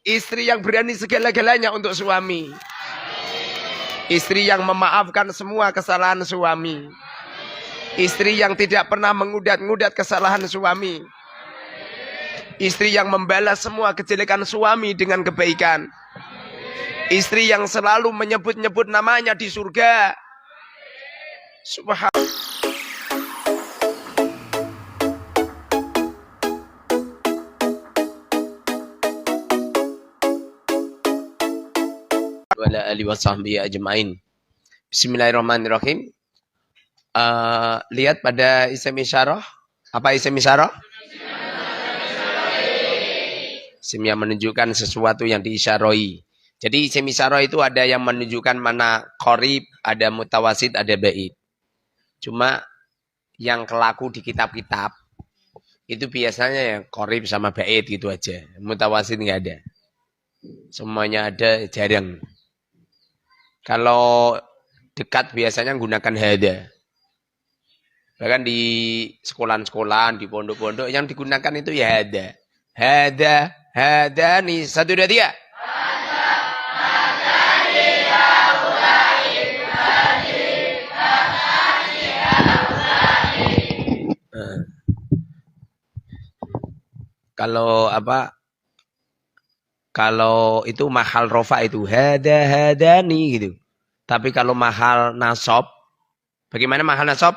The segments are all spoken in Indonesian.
Istri yang berani segala-galanya untuk suami. Istri yang memaafkan semua kesalahan suami. Istri yang tidak pernah mengudat-ngudat kesalahan suami. Istri yang membalas semua kejelekan suami dengan kebaikan. Istri yang selalu menyebut-nyebut namanya di surga. Subhanallah. Wala alihi wasahbihi ajmain. Bismillahirrahmanirrahim. Lihat pada isim isyarah. Apa isim isyarah? Isim yang menunjukkan sesuatu yang diisyarahi. Jadi isim isyarah itu ada yang menunjukkan mana qarib, ada mutawasid, ada ba'id. Cuma yang kelaku di kitab-kitab itu biasanya yang qarib sama ba'id gitu aja. Mutawasid enggak ada. Semuanya ada, jarang. Kalau dekat biasanya menggunakan hada. Bahkan di sekolah-sekolah, di pondok-pondok yang digunakan itu ya hada. Hada nih. 1, 2, 3. Kalau apa? Kalau itu mahal rofa itu hadani gitu. Tapi kalau mahal nasab, bagaimana mahal nasab?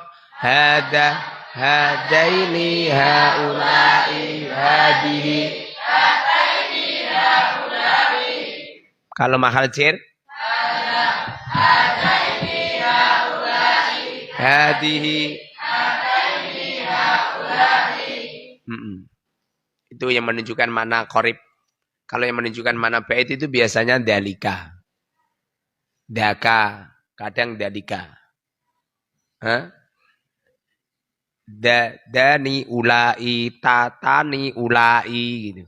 Hadaini haulai hadihi. Kalau mahal jar? Hadaini haulai hadihi. Itu yang menunjukkan mana qarib. Kalau yang menunjukkan mana bait itu biasanya dalika. Daka, kadang dalika. Dani ulai, tatani ulai gitu.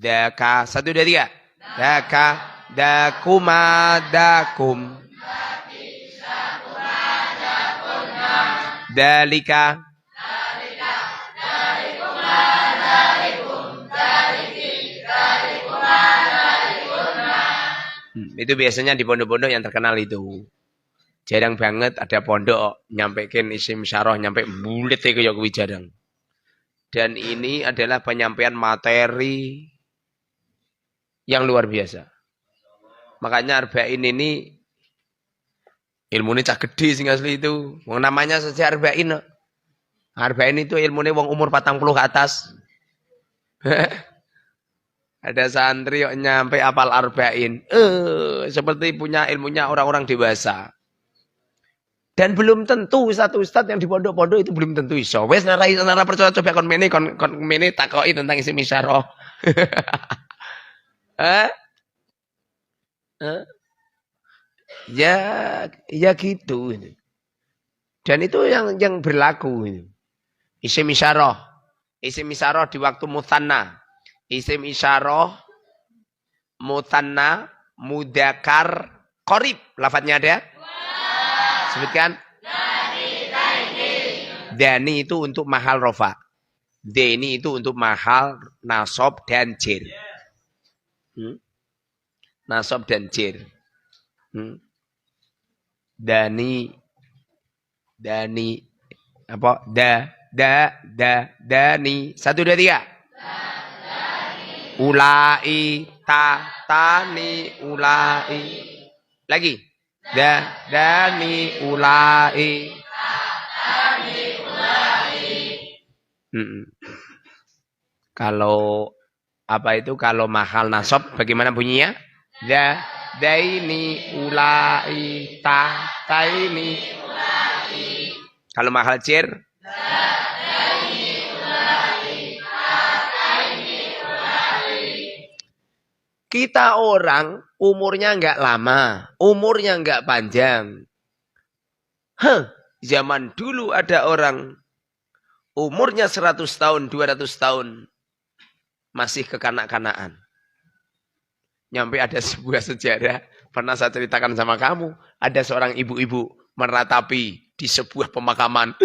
Daka, 1, 2, 3. Daka, dakuma, dakum. Dalika. Itu biasanya di pondok-pondok yang terkenal itu. Jarang banget ada pondok nyampekin isim syarah nyampe bulet kayak kuwi jarang. Dan ini adalah penyampaian materi yang luar biasa. Makanya arba'in ini ilmunya cah gede sing asli itu. Wong namanya saja arba'in. Arba'in itu ilmunya wong umur 40 ke atas. Ada santri yang nyampe apal arba'in. Seperti punya ilmunya orang-orang dewasa. Dan belum tentu satu ustadz yang di pondok-pondok itu belum tentu iso. Wes nara percaya coba kon mene takoki tentang isim isyarah. Ya gitu. Dan itu yang berlaku. Isim isyarah. Isim isyarah di waktu mutsanna. Isim isyarah, mutanna, mudakar, qarib. Lafadznya ada? Sebutkan. Dani itu untuk mahal rofa. Deni itu untuk mahal nasab dan jir. Nasab dan jir. Dani. Apa? Dani. 1, 2, 3. Ulai, tani, ulai. Lagi. Dani, ulai. Tani, ulai. Kalau apa itu? Kalau mahal nasab, bagaimana bunyinya? Daini, ulai, taini, ulai. Kalau mahal jar? Kita orang umurnya enggak lama, umurnya enggak panjang. Zaman dulu ada orang umurnya 100 tahun, 200 tahun. Masih kekanak-kanakan. Nyampe ada sebuah sejarah, pernah saya ceritakan sama kamu. Ada seorang ibu-ibu meratapi di sebuah pemakaman.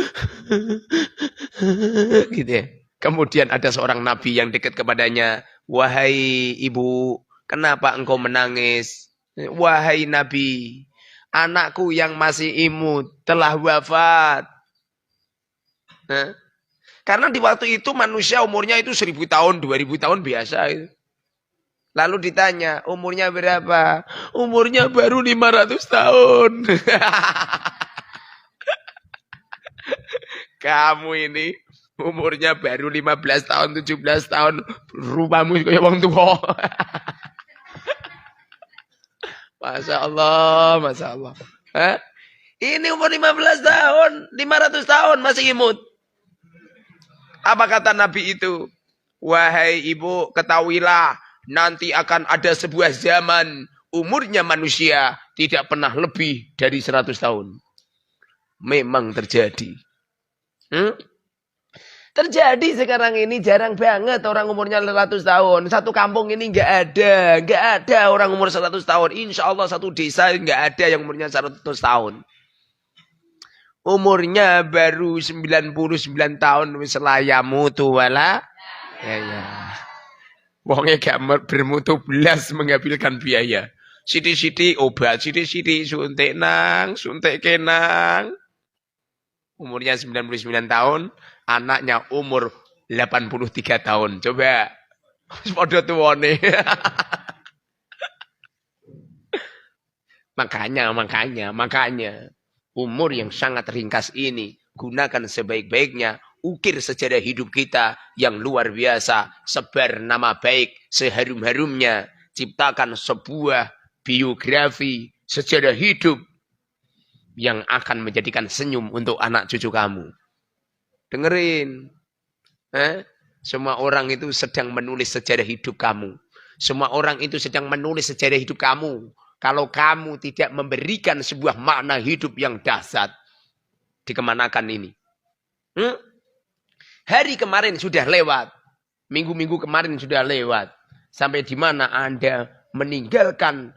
Gitu ya. Kemudian ada seorang nabi yang dekat kepadanya Wahai ibu, kenapa engkau menangis? Wahai Nabi, anakku yang masih imut telah wafat. Nah, karena di waktu itu manusia umurnya itu 1000 tahun, 2000 tahun biasa. Lalu ditanya, umurnya berapa? Umurnya baru 500 tahun. Kamu ini umurnya baru 15 tahun, 17 tahun. Rumahmu kayak wong tua. Masya Allah, Masya Allah. Hah? Ini umur 15 tahun, 500 tahun masih imut. Apa kata Nabi itu? Wahai ibu, ketahuilah, nanti akan ada sebuah zaman umurnya manusia tidak pernah lebih dari 100 tahun. Memang terjadi. Terjadi sekarang ini jarang banget orang umurnya 100 tahun. Satu kampung ini nggak ada orang umur 100 tahun. Insya Allah satu desa nggak ada yang umurnya 100 tahun. Umurnya baru 99 tahun wis layamu tuwala. Ya. Wongnya gak bermutu belas mengambilkan biaya. Siti-siti obat, siti-siti suntik kenang. Umurnya 99 tahun, anaknya umur 83 tahun. Coba. Padha tuwane. Makanya. Umur yang sangat ringkas ini, gunakan sebaik-baiknya. Ukir sejarah hidup kita yang luar biasa. Sebar nama baik seharum-harumnya. Ciptakan sebuah biografi sejarah hidup yang akan menjadikan senyum untuk anak cucu kamu. Dengerin. Semua orang itu sedang menulis sejarah hidup kamu. Semua orang itu sedang menulis sejarah hidup kamu. Kalau kamu tidak memberikan sebuah makna hidup yang dahsyat, dikemanakan ini? Hari kemarin sudah lewat. Minggu-minggu kemarin sudah lewat. Sampai di mana Anda meninggalkan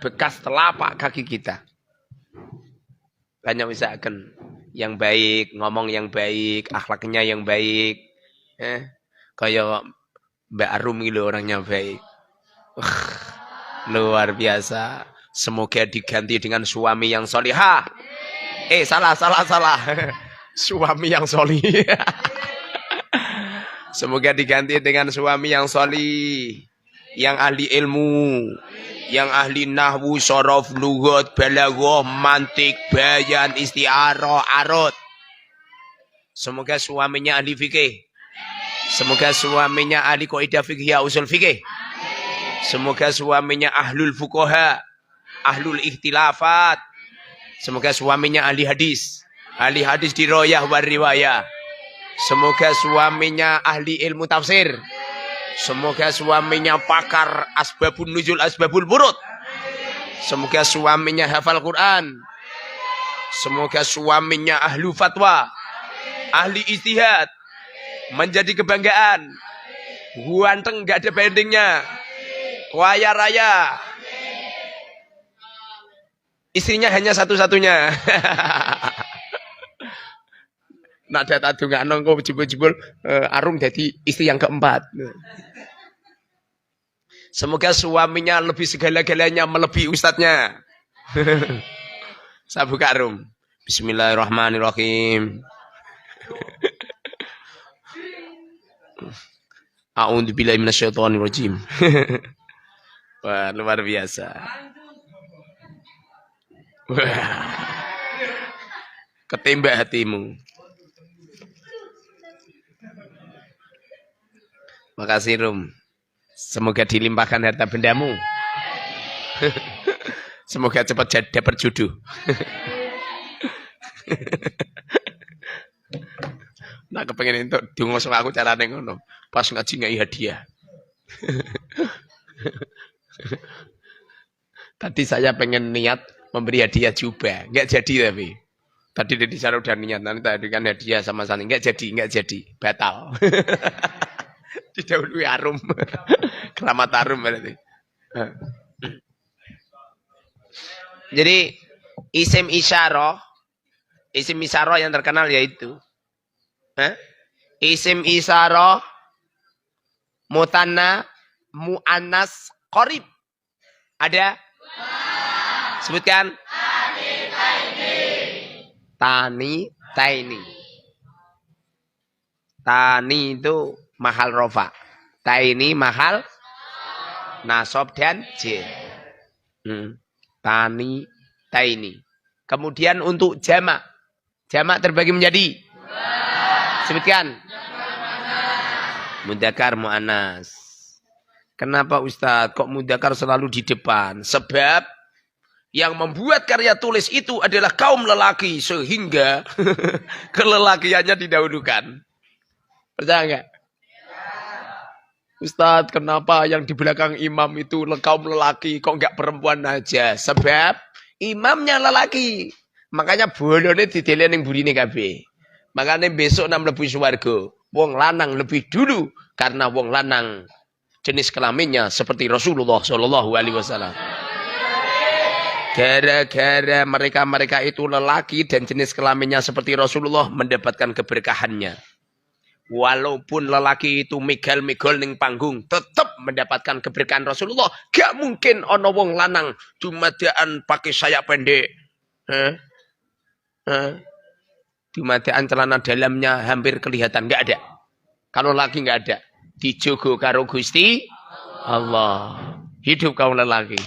bekas telapak kaki kita. Banyak usahakan yang baik, ngomong yang baik, akhlaknya yang baik. Kayak Mbak Arum gitu orangnya baik. Luar biasa. Semoga diganti dengan suami yang solihah. Salah. Suami yang solih. Semoga diganti dengan suami yang solih. Yang ahli ilmu. Yang ahli nahwu, sorof, lughat, balaghah, mantik, bayan, isti'arah, arut. Semoga suaminya ahli fikih. Semoga suaminya ahli kaidah fikih, usul fikih. Semoga suaminya ahlul fuqaha, ahlul ikhtilafat. Semoga suaminya ahli hadis diroyah war riwayah. Semoga suaminya ahli ilmu tafsir. Semoga suaminya pakar asbabun nuzul, asbabul burud. Semoga suaminya hafal Quran. Semoga suaminya ahlu fatwa, ahli ijtihad, menjadi kebanggaan. Ganteng gak ada bandingnya. Kaya raya. Istrinya hanya satu-satunya. Nak data nggak nongko jebul-jebul Arum jadi istri yang keempat. Semoga suaminya lebih segala-galanya melebihi ustadznya. Saya buka Arum. Bismillahirrahmanirrahim. A'udzubillahi minasyaitonirrajim. Wah, luar biasa. Wah. Ketembak hatimu. Makasih Rum. Semoga dilimpahkan harta bendamu. Semoga cepat dapat jodoh. Nah kepengen itu diungos aku carane ngono. Pas ngaji ngai hadiah. Tadi saya pengen niat memberi hadiah jubah, enggak jadi tapi. Tadi di sana udah niat nanti tadi kan hadiah sama Sani, enggak jadi, batal. Didahului Arum. Keramat Arum berarti. Jadi isim isyarah yang terkenal yaitu isim isyarah Mutanna, mu'annas, qorib. Ada? Sebutkan. Tani, taini. Tani itu mahal rofa. Taini mahal nasob dan j. Tani, taini. Kemudian untuk jamak. Jamak terbagi menjadi. Sebutkan. Mudzakkar mu'annas. Kenapa Ustadz kok mudzakkar selalu di depan? Sebab yang membuat karya tulis itu adalah kaum lelaki. Sehingga kelelakiannya didahulukan. Percaya enggak? Ustadz kenapa yang di belakang imam itu kaum lelaki kok enggak perempuan aja? Sebab imamnya lelaki. Makanya bolone dideleh ning burine kabeh. Makanya besok nam lebu swarga. Wong lanang lebih dulu karena wong lanang jenis kelaminnya seperti Rasulullah Shallallahu Alaihi Wasallam. Gara-gara mereka itu lelaki dan jenis kelaminnya seperti Rasulullah mendapatkan keberkahannya. Walaupun lelaki itu megal-megal ning panggung, tetap mendapatkan keberkahan Rasulullah. Gak mungkin ono wong lanang dumadaan pakai sayap pendek. Dumadaan celana dalamnya hampir kelihatan. Gak ada. Kalau laki gak ada. Dijogo karo Gusti Allah. Hidup kaum lelaki.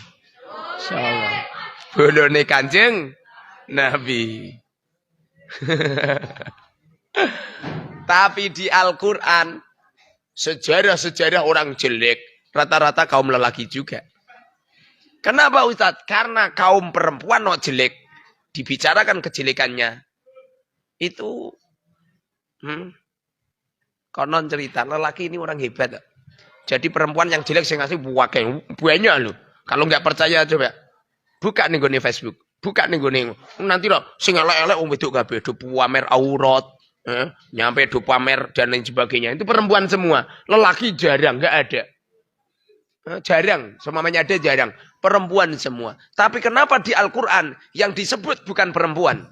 Insyaallah. Bolone Kanjeng Nabi. Tapi di Al-Quran, sejarah-sejarah orang jelek, rata-rata kaum lelaki juga. Kenapa Ustadz? Karena kaum perempuan no jelek, dibicarakan kejelekannya. Itu, konon cerita, lelaki ini orang hebat. Jadi perempuan yang jelek saya ngasih banyak loh. Kalau nggak percaya coba, buka nih gue Facebook. Buka nih gue nanti loh, sing elek-elek wedok kabeh, do pamer aurat. Nyampe do pamer dan lain sebagainya. Itu perempuan semua. Lelaki jarang, nggak ada. Jarang, semuanya ada jarang. Perempuan semua. Tapi kenapa di Al-Quran yang disebut bukan perempuan?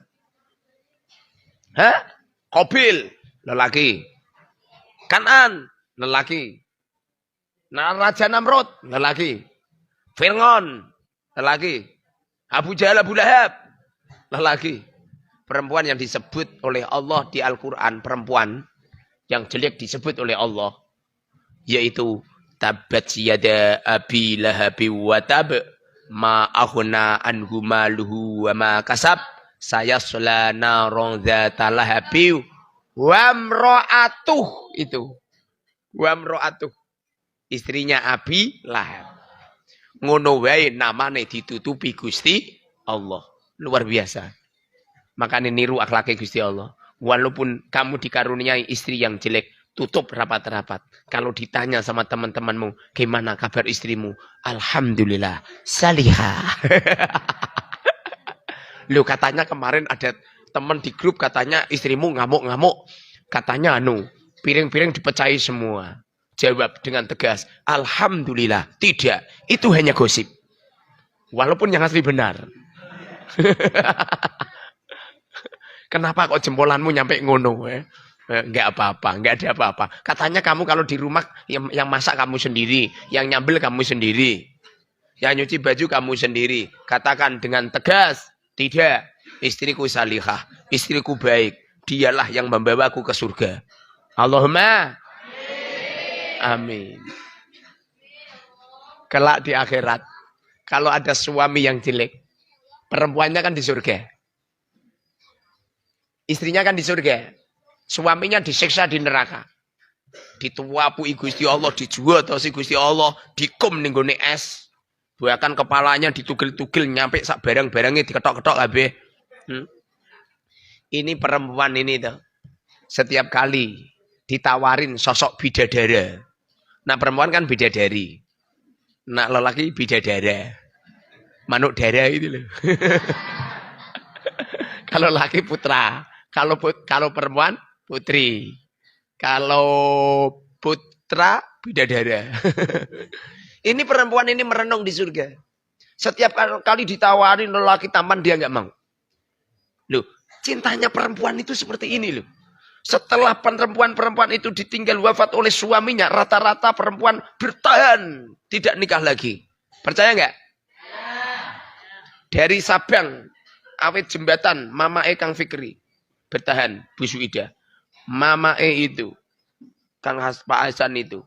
Qabil, lelaki. Kan'an, lelaki. Raja Namrud, lelaki. Fir'aun, lelaki. Abu Jahal, Abu Lahab, lelaki. Perempuan yang disebut oleh Allah di Al-Quran, perempuan yang jelek disebut oleh Allah, yaitu tabat yada abi lahabi wa tab ma aghna anhu maluhu wa ma kasab sayasla naron dzata lahabi wa mraatuh. Itu wa mraatuh, istrinya Abi Lahab. Ngono wae namane ditutupi Gusti Allah. Luar biasa. Makanya niru akhlaknya Gusti Allah. Walaupun kamu dikaruniai istri yang jelek, tutup rapat-rapat. Kalau ditanya sama teman-temanmu, gimana kabar istrimu? Alhamdulillah, salihah. Loh, katanya kemarin ada teman di grup katanya istrimu ngamuk-ngamuk. Katanya piring-piring dipecahi semua. Jawab dengan tegas, alhamdulillah, tidak. Itu hanya gosip. Walaupun yang asli benar. Kenapa kok jempolanmu nyampe ngono? Enggak apa-apa, enggak ada apa-apa. Katanya kamu kalau di rumah yang masak kamu sendiri, yang nyambel kamu sendiri, yang nyuci baju kamu sendiri. Katakan dengan tegas, tidak. Istriku salihah, istriku baik. Dialah yang membawaku ke surga. Allahumma amin. Kelak di akhirat, kalau ada suami yang jelek, perempuannya kan di surga. Istrinya kan di surga. Suaminya disiksa di neraka. Dituapui Gusti Allah, dijual atau si Gusti Allah, dikum ning gone es. Bahkan kepalanya ditugil-tugil nyampe sak barang-barangnya diketok-ketok kabeh. Ini perempuan ini tuh. Setiap kali ditawarin sosok bidadara. Nah, perempuan kan bidadari. Nah, lelaki bidadara. Manuk dara itu loh. Kalau laki putra. Kalau perempuan putri. Kalau putra bidadara. Ini perempuan ini merenung di surga. Setiap kali ditawarin lelaki tampan dia nggak mau. Loh, cintanya perempuan itu seperti ini loh. Setelah perempuan-perempuan itu ditinggal wafat oleh suaminya, rata-rata perempuan bertahan, tidak nikah lagi. Percaya nggak? Dari Sabang, awet jembatan, Mama Kang Fikri bertahan, Bu Suida. Mama itu, Pak Hasan itu,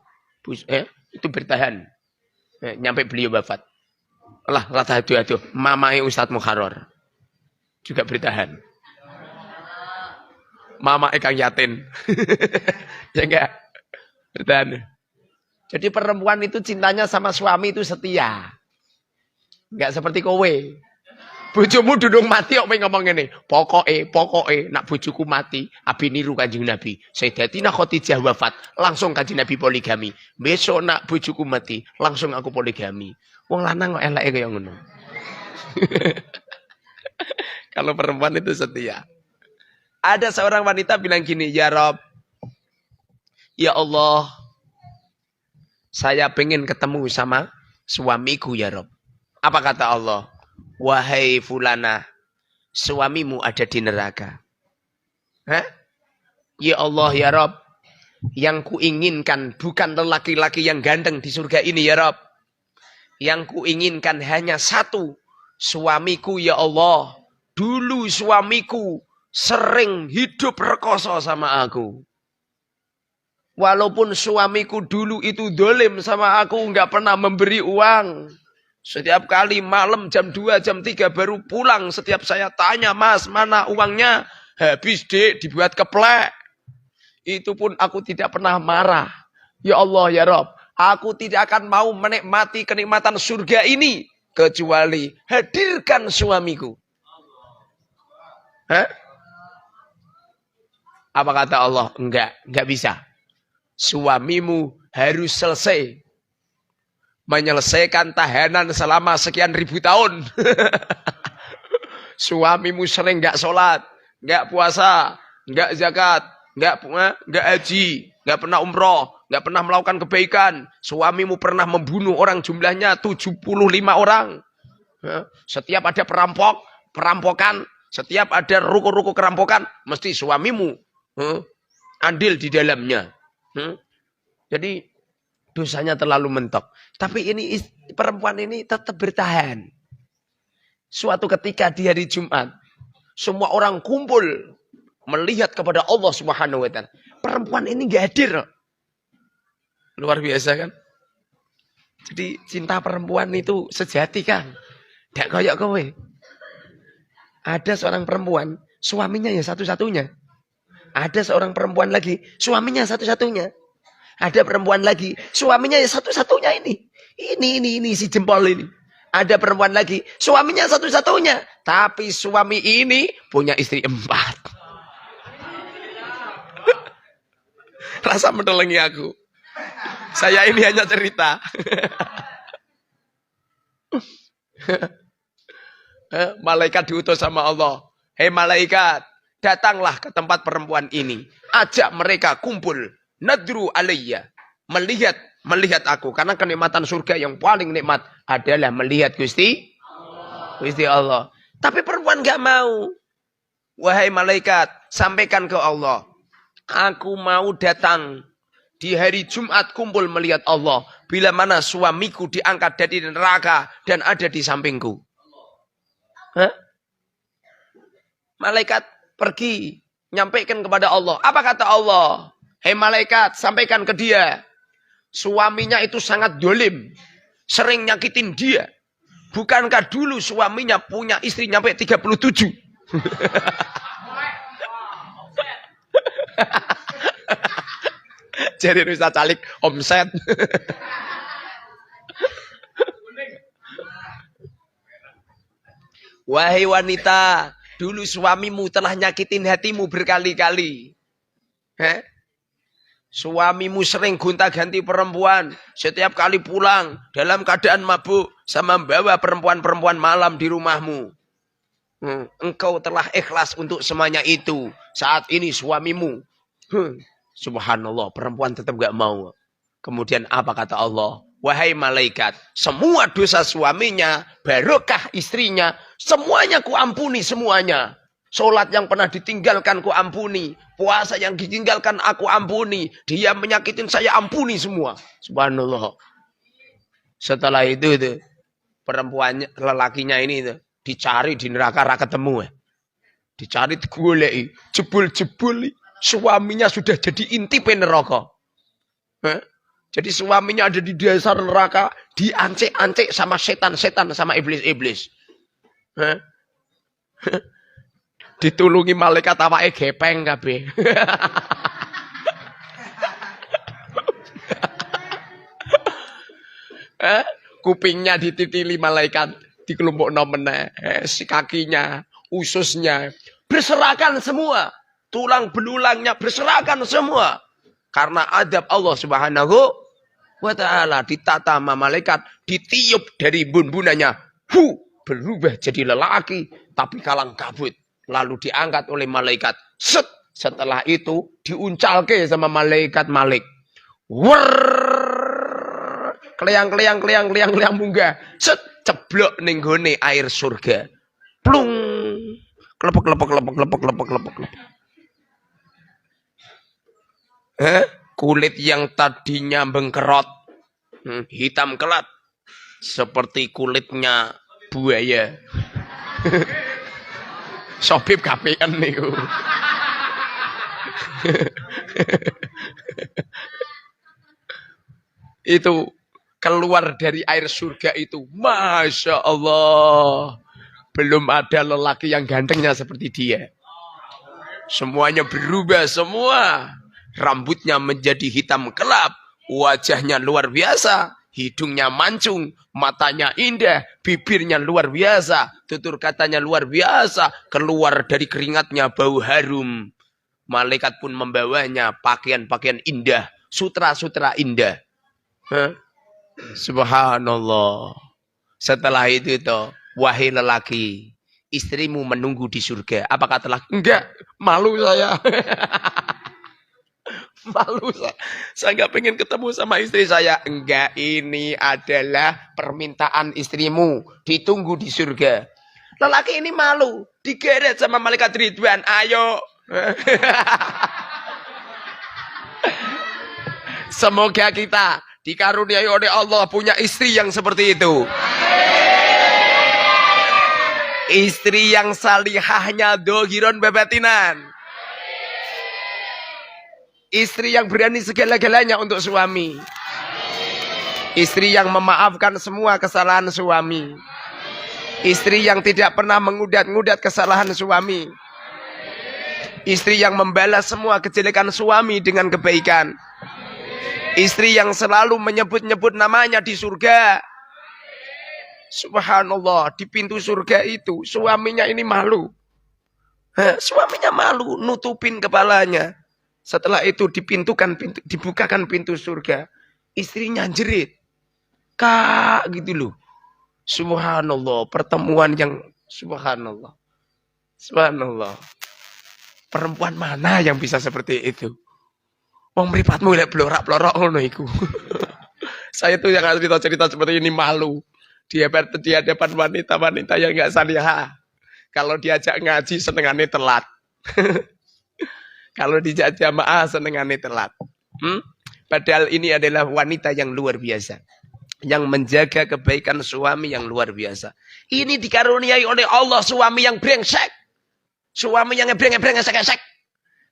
itu bertahan, nyampe beliau wafat. Lah, rata aduh, Mama Ustadz Mukharor juga bertahan. Mama Kang Yatin. Ya enggak? Bertahan. Jadi perempuan itu cintanya sama suami itu setia. Enggak seperti kowe. Bojomu dudung mati kok ngomong ngene. Pokoke nak bojoku mati, abi niru Kanjeng Nabi. Sayyidatina Khadijah wafat, langsung Kanjeng Nabi poligami. Besok nak bojoku mati, langsung aku poligami. Wong lanang kok eleke kaya ngono. Kalau perempuan itu setia. Ada seorang wanita bilang gini, ya Rob, ya Allah, saya pengen ketemu sama suamiku ya Rob. Apa kata Allah? Wahai fulana, suamimu ada di neraka. Hah? Ya Allah ya Rob, yang kuinginkan bukan lelaki-laki yang ganteng di surga ini ya Rob. Yang kuinginkan hanya satu, suamiku ya Allah. Dulu suamiku sering hidup rekoso sama aku. Walaupun suamiku dulu itu dolim sama aku, nggak pernah memberi uang. Setiap kali malam jam 2, jam 3 baru pulang. Setiap saya tanya, Mas, mana uangnya? Habis dek, dibuat keplek. Itu pun aku tidak pernah marah. Ya Allah, ya Rob, aku tidak akan mau menikmati kenikmatan surga ini. Kecuali hadirkan suamiku. Hah? Apa kata Allah? Enggak bisa. Suamimu harus selesai menyelesaikan tahanan selama sekian ribu tahun. Suamimu sering enggak sholat, enggak puasa, enggak zakat, enggak haji, enggak pernah umroh, enggak pernah melakukan kebaikan. Suamimu pernah membunuh orang jumlahnya 75 orang. Setiap ada perampokan, setiap ada ruko-ruko kerampokan, mesti suamimu andil di dalamnya. Jadi dosanya terlalu mentok. Tapi ini perempuan ini tetap bertahan. Suatu ketika di hari Jumat, semua orang kumpul melihat kepada Allah Subhanahu wa Ta'ala. Perempuan ini nggak hadir. Luar biasa kan? Jadi cinta perempuan itu sejati kan? Gak kayak kowe. Ada seorang perempuan, suaminya ya satu-satunya. Ada seorang perempuan lagi, suaminya satu-satunya. Ada perempuan lagi, suaminya ya satu-satunya ini. Ini si jempol ini. Ada perempuan lagi, suaminya satu-satunya. Tapi suami ini punya istri 4. Rasa mendelengi aku. Saya ini hanya cerita. Malaikat diutus sama Allah. Hei malaikat, datanglah ke tempat perempuan ini. Ajak mereka kumpul. Nadru alayya. Melihat aku. Karena kenikmatan surga yang paling nikmat adalah melihat Gusti Allah. Tapi perempuan gak mau. Wahai malaikat, sampaikan ke Allah. Aku mau datang di hari Jumat kumpul melihat Allah. Bila mana suamiku diangkat dari neraka dan ada di sampingku. Hah? Malaikat pergi, nyampaikan kepada Allah. Apa kata Allah? Hei malaikat, sampaikan ke dia. Suaminya itu sangat dolim. Sering nyakitin dia. Bukankah dulu suaminya punya istri nyampe 37? Jadi Ustaz Calik omset. Wahai wanita, dulu suamimu telah nyakitin hatimu berkali-kali. Suamimu sering gonta-ganti perempuan. Setiap kali pulang dalam keadaan mabuk sama membawa perempuan-perempuan malam di rumahmu. Engkau telah ikhlas untuk semuanya itu. Saat ini suamimu. Subhanallah, perempuan tetap gak mau. Kemudian apa kata Allah? Wahai malaikat, semua dosa suaminya, barokah istrinya, semuanya kuampuni semuanya. Sholat yang pernah ditinggalkan ku ampuni. Puasa yang ditinggalkan aku ampuni. Dia menyakitin saya ampuni semua. Subhanallah. Setelah itu perempuannya, lelakinya ini dicari di neraka ra ketemu. Dicari digoleki, jebul-jebul suaminya sudah jadi intip neraka. Jadi suaminya ada di dasar neraka, diancek-ancek sama setan-setan sama iblis-iblis. Ditulungi malaikat awake gepeng kabeh. Kupingnya dititili malaikat, dikelompokno meneh, si kakinya, ususnya berserakan semua, tulang belulangnya berserakan semua. Karena adab Allah Subhanahu wa ta'ala ditata sama malaikat, ditiup dari bun-bunanya, berubah jadi lelaki tapi kalang kabut. Lalu diangkat oleh malaikat. Setelah itu diuncalke sama malaikat Malik. Kleang munggah. Ceblok ning gone air surga. Plung. Klepek. Kulit yang tadinya bengkerot, hitam kelat, seperti kulitnya buaya. Sobib kapean niku. Itu keluar dari air surga itu, Masya Allah. Belum ada lelaki yang gantengnya seperti dia. Semuanya berubah semua. Rambutnya menjadi hitam kelap, wajahnya luar biasa, hidungnya mancung, matanya indah, bibirnya luar biasa, tutur katanya luar biasa, keluar dari keringatnya bau harum. Malaikat pun membawanya pakaian-pakaian indah, sutra-sutra indah. Subhanallah. Setelah itu wahai lelaki, istrimu menunggu di surga. Apa kata lelaki? Enggak, malu saya. Malu saya nggak pengen ketemu sama istri saya. Enggak, ini adalah permintaan istrimu, ditunggu di surga. Lelaki ini malu, digeret sama malaikat Ridwan. Ayo. Semoga kita dikaruniai oleh Allah punya istri yang seperti itu. Istri yang salihahnya dohiron babatinan. Istri yang berani segala-galanya untuk suami. Istri yang memaafkan semua kesalahan suami. Istri yang tidak pernah mengudat-ngudat kesalahan suami. Istri yang membalas semua kejelekan suami dengan kebaikan. Istri yang selalu menyebut-nyebut namanya di surga. Subhanallah, di pintu surga itu suaminya ini malu. Suaminya malu, nutupin kepalanya. Setelah itu dibukakan pintu surga. Istrinya jerit. Kak, gitu loh. Subhanallah, pertemuan yang subhanallah. Subhanallah. Perempuan mana yang bisa seperti itu? Wong mripatmu lek blorak-blorok ngono iku. Saya tuh yang cerita seperti ini malu. Di hadapan wanita-wanita yang enggak salihah. Kalau diajak ngaji senengane telat. Kalau dijak jamaah senengane telat. Padahal ini adalah wanita yang luar biasa. Yang menjaga kebaikan suami yang luar biasa. Ini dikaruniai oleh Allah suami yang brengsek. Suami yang brengsek.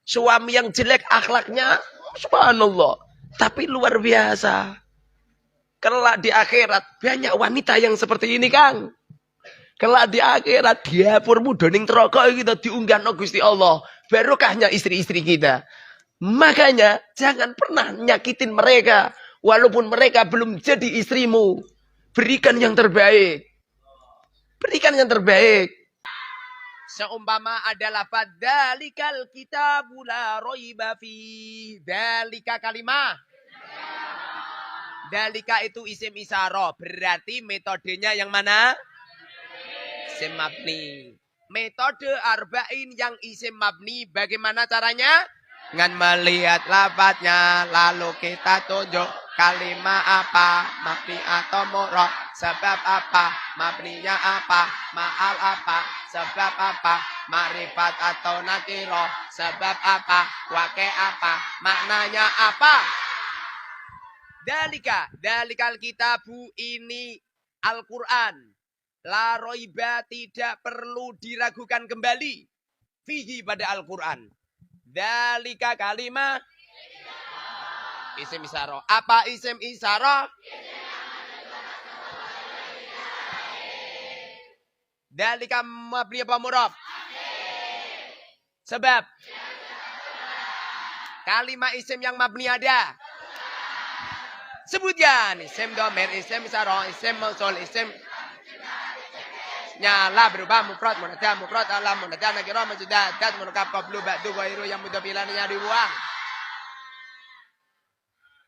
Suami yang jelek akhlaknya. Subhanallah. Tapi luar biasa. Kelak di akhirat banyak wanita yang seperti ini, Kang. Kelak di akhirat diapurmu doning neraka kita diunggah Gusti Allah. Barokahnya istri-istri kita. Makanya jangan pernah nyakitin mereka. Walaupun mereka belum jadi istrimu. Berikan yang terbaik. Berikan yang terbaik. Seumpama adalah fadzalikal kitabu la raiba fi. Dalika kalimah. Dalika itu isim isyarah. Berarti metodenya yang mana? Isim mabni. Metode arba'in yang isim mabni bagaimana caranya? Dengan melihat lafadznya lalu kita tunjuk kalimat apa mabni atau mu'rab Sebab apa? Mabninya apa? Ma'al apa? Sebab apa? Ma'rifat atau nakiro? Sebab apa? Wake apa? Maknanya apa? Dalikal kitabu ini Al-Quran. La roiba tidak perlu diragukan kembali. Fihi pada Al-Quran. Dalika kalimah isim isyarah. Apa isim isyarah? Dalika mabni apa muraf? Sebab kalimat isim yang mabni ada. Sebutkan isim domir, isim isyarah, isim mausul, isim nyala berubah mufrad alam munada nakirah majudah dat munakab qablu ba'du ghairu yang mudah pilihannya dibuang.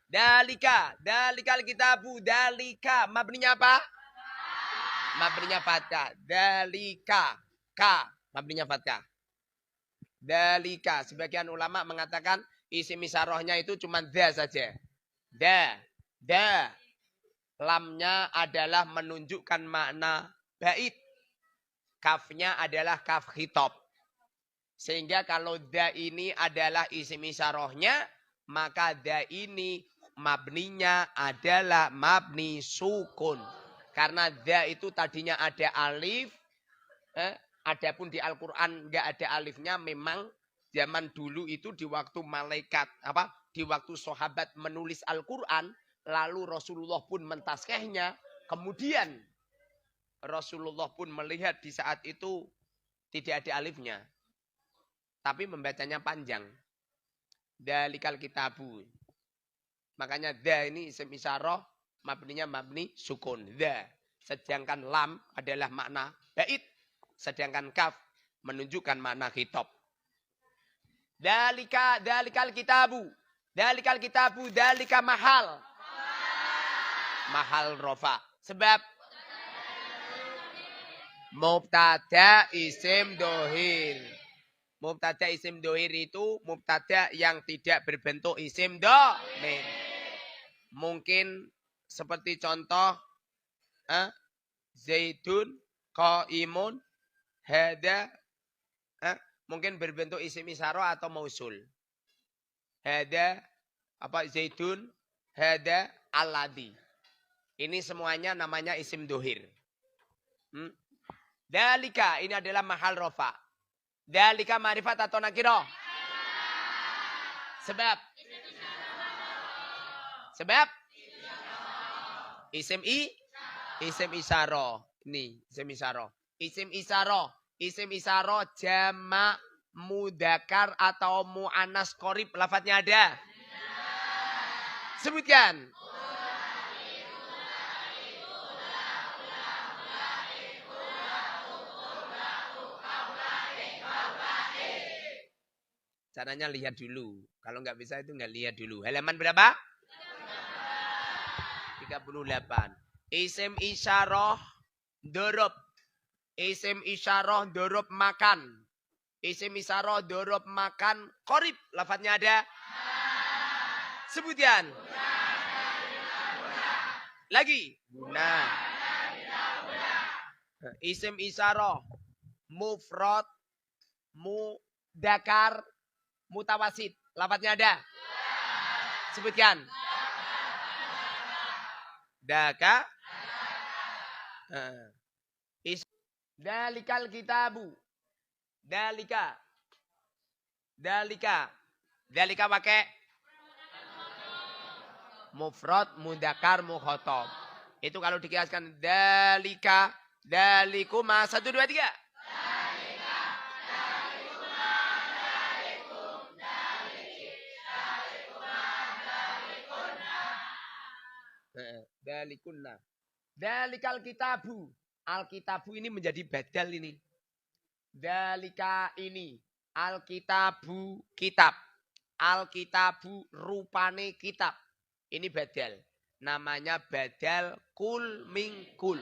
Dalikal kitabu, dalika mabninya apa? Mabninya fathah. Dalika mabninya fathah. Dalika sebagian ulama mengatakan isim isyarahnya itu cuma da saja. Da. Lamnya adalah menunjukkan makna bait. Kafnya adalah kaf khitab. Sehingga kalau da ini adalah isim isyarahnya, maka da ini mabninya adalah mabni sukun. Karena da itu tadinya ada alif. Adapun di Al-Quran nggak ada alifnya. Memang zaman dulu itu di waktu malaikat, di waktu sahabat menulis Al-Quran, lalu Rasulullah pun mentaskehnya. Kemudian Rasulullah pun melihat di saat itu tidak ada alifnya. Tapi membacanya panjang. Dalikal kitabu. Makanya da ini isim isyarah, mabninya mabni sukun. Da. Sedangkan lam adalah makna bait. Sedangkan kaf menunjukkan makna khitab. Dalikal kitabu. Dalikal kitabu, dalika mahal. Mahal rofa. Sebab mubtada isim dohir. Mubtada isim dohir itu mubtada yang tidak berbentuk isim domir. Mungkin seperti contoh Zaidun qaimun hada mungkin berbentuk isim isyarah atau mausul. Hada Zaidun hada alladhi. Ini semuanya namanya isim dohir. Dalika ini adalah mahal rofa. Dalika ma'rifat atau nakiro? Sebab isim isyarah. Ini isim isyarah. Isim isyarah jamak mudakar atau mu'annas qorib. Lafadznya ada? Sebutkan. Caranya lihat dulu. Kalau nggak bisa itu nggak lihat dulu. Halaman berapa? 38. Isim isyarah dorob. Isim isyarah dorob makan. Isim isyarah dorob makan qorib. Lafadznya ada? Sebutkan. Lagi. Nah. Isim isyarah mufrad mudakar mutawasid. Lafadznya ada? Sebutkan. Daka. Dalikal kitabu. Dalika pakai mufrad mudakar mukhatab. Itu kalau dikiaskan dalikuma 1 2 3. Dalikunna. Dalikal kitabu. Alkitabu ini menjadi badal ini. Dalika ini. Alkitabu kitab. Alkitabu rupane kitab. Ini badal. Namanya badal kul min kul.